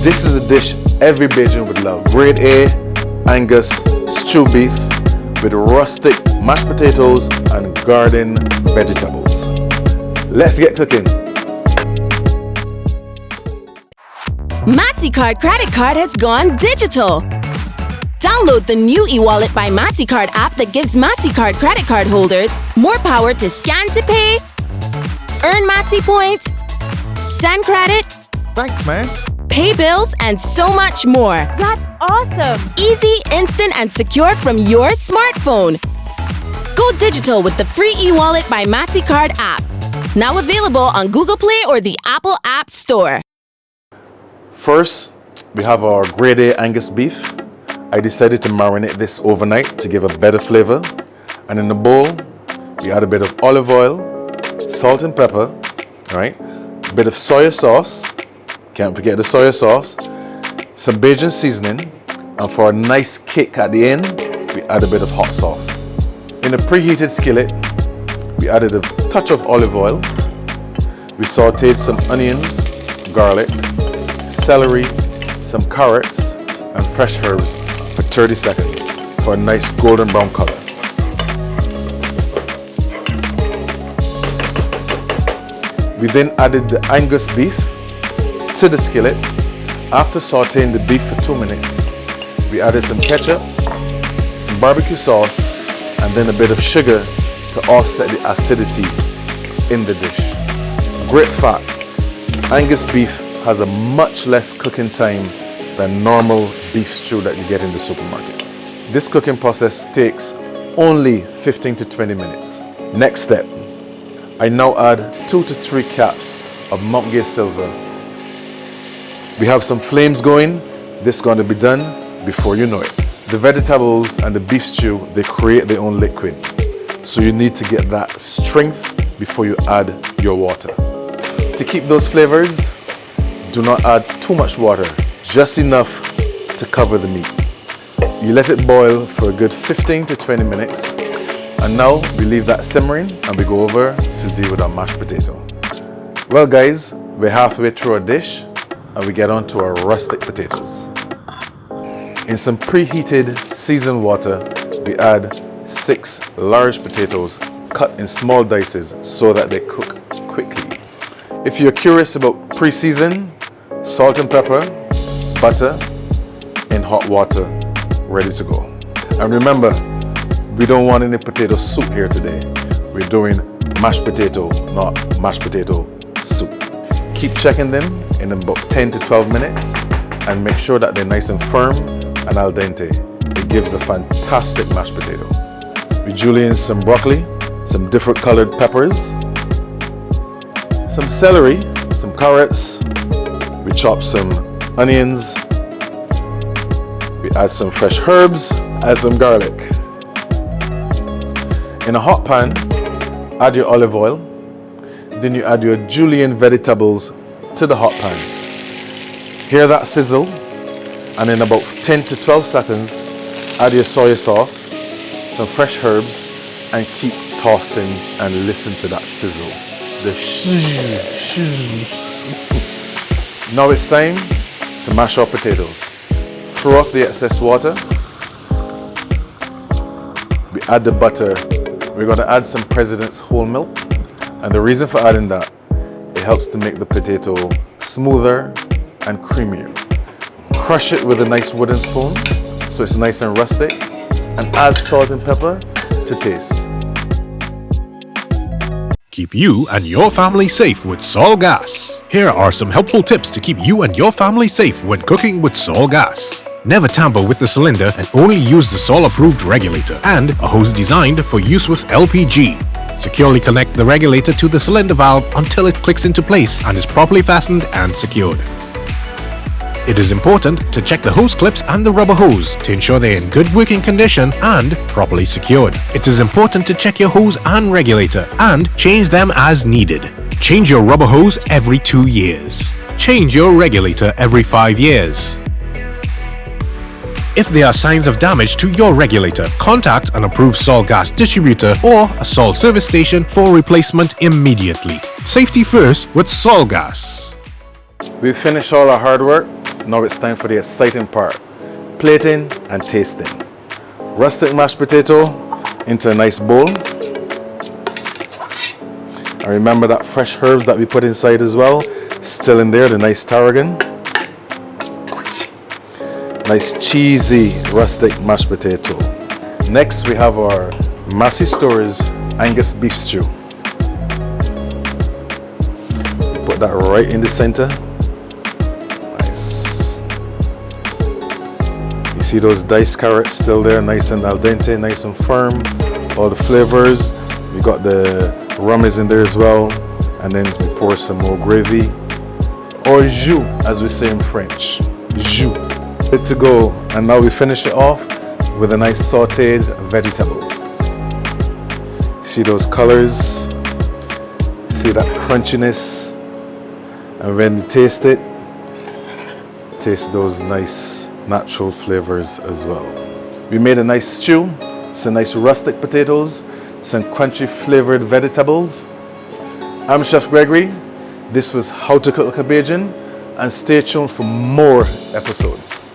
This is a dish every Bajan would love. Grade A Angus stew beef with rustic mashed potatoes and garden vegetables. Let's get cooking. Massy Card credit card has gone digital. Download the new e-wallet by Massy Card app that gives Massy Card credit card holders more power to scan to pay, earn Massy points, send credit, Thanks, man. pay bills, and so much more. That's awesome! Easy, instant, and secure from your smartphone. Go digital with the free e-wallet by Massy Card app. Now available on Google Play or the Apple App Store. First, we have our grade A Angus beef. I decided to marinate this overnight to give a better flavor. And in the bowl, we add a bit of olive oil, salt and pepper, right? A bit of soy sauce, can't forget the soy sauce, some Bajan seasoning, and for a nice kick at the end, we add a bit of hot sauce. In a preheated skillet, we added a touch of olive oil. We sauteed some onions, garlic, celery, some carrots, and fresh herbs for 30 seconds for a nice golden brown color. We then added the Angus beef to the skillet. After sauteing the beef for 2 minutes, we added some ketchup, some barbecue sauce, and then a bit of sugar to offset the acidity in the dish. Great fact, Angus beef has a much less cooking time than normal beef stew that you get in the supermarkets. This cooking process takes only 15 to 20 minutes. Next step, I now add 2 to 3 caps of Mount Gay Silver. We have some flames going. This is going to be done before you know it. The vegetables and the beef stew, they create their own liquid. So you need to get that strength before you add your water. To keep those flavors, do not add too much water, just enough to cover the meat. You let it boil for a good 15 to 20 minutes. And now we leave that simmering and we go over to deal with our mashed potato. Well guys, we're halfway through our dish and we get on to our rustic potatoes. In some preheated seasoned water, we add 6 large potatoes cut in small dices so that they cook quickly. If you're curious about pre-season, salt and pepper, butter, in hot water, ready to go. And remember, we don't want any potato soup here today. We're doing mashed potato, not mashed potato soup. Keep checking them in about 10 to 12 minutes and make sure that they're nice and firm and al dente. It gives a fantastic mashed potato. We julienne some broccoli, some different colored peppers, some celery, some carrots. We chop some onions. We add some fresh herbs, add some garlic. In a hot pan, add your olive oil. Then you add your julienne vegetables to the hot pan. Hear that sizzle, and in about 10 to 12 seconds, add your soy sauce, some fresh herbs, and keep tossing and listen to that sizzle. The Now it's time to mash our potatoes. Throw off the excess water. We add the butter. We're going to add some President's whole milk. And the reason for adding that, it helps to make the potato smoother and creamier. Crush it with a nice wooden spoon so it's nice and rustic. And add salt and pepper to taste. Keep you and your family safe with Sol Gas. Here are some helpful tips to keep you and your family safe when cooking with Sol Gas. Never tamper with the cylinder and only use the Sol approved regulator and a hose designed for use with LPG. Securely connect the regulator to the cylinder valve until it clicks into place and is properly fastened and secured. It is important to check the hose clips and the rubber hose to ensure they are in good working condition and properly secured. It is important to check your hose and regulator and change them as needed. Change your rubber hose every 2 years. Change your regulator every 5 years. If there are signs of damage to your regulator, contact an approved Sol Gas distributor or a Sol service station for replacement immediately. Safety first with Sol Gas. We've finished all our hard work. Now it's time for the exciting part, plating and tasting. Rustic mashed potato into a nice bowl. And remember that fresh herbs that we put inside as well, still in there, the nice tarragon. Nice cheesy rustic mashed potato. Next we have our Massy Stores Angus Beef Stew. Put that right in the center. Nice. You see those diced carrots still there, nice and al dente, nice and firm. All the flavors. We got the rum is in there as well. And then we pour some more gravy. Or jus, as we say in French. Jus. Good to go. And now we finish it off with a nice sauteed vegetables. See those colors? See that crunchiness? And when you taste it, taste those nice natural flavors as well. We made a nice stew, some nice rustic potatoes, some crunchy flavored vegetables. I'm Chef Gregory. This was How to Cook Like a Bajan, and stay tuned for more episodes.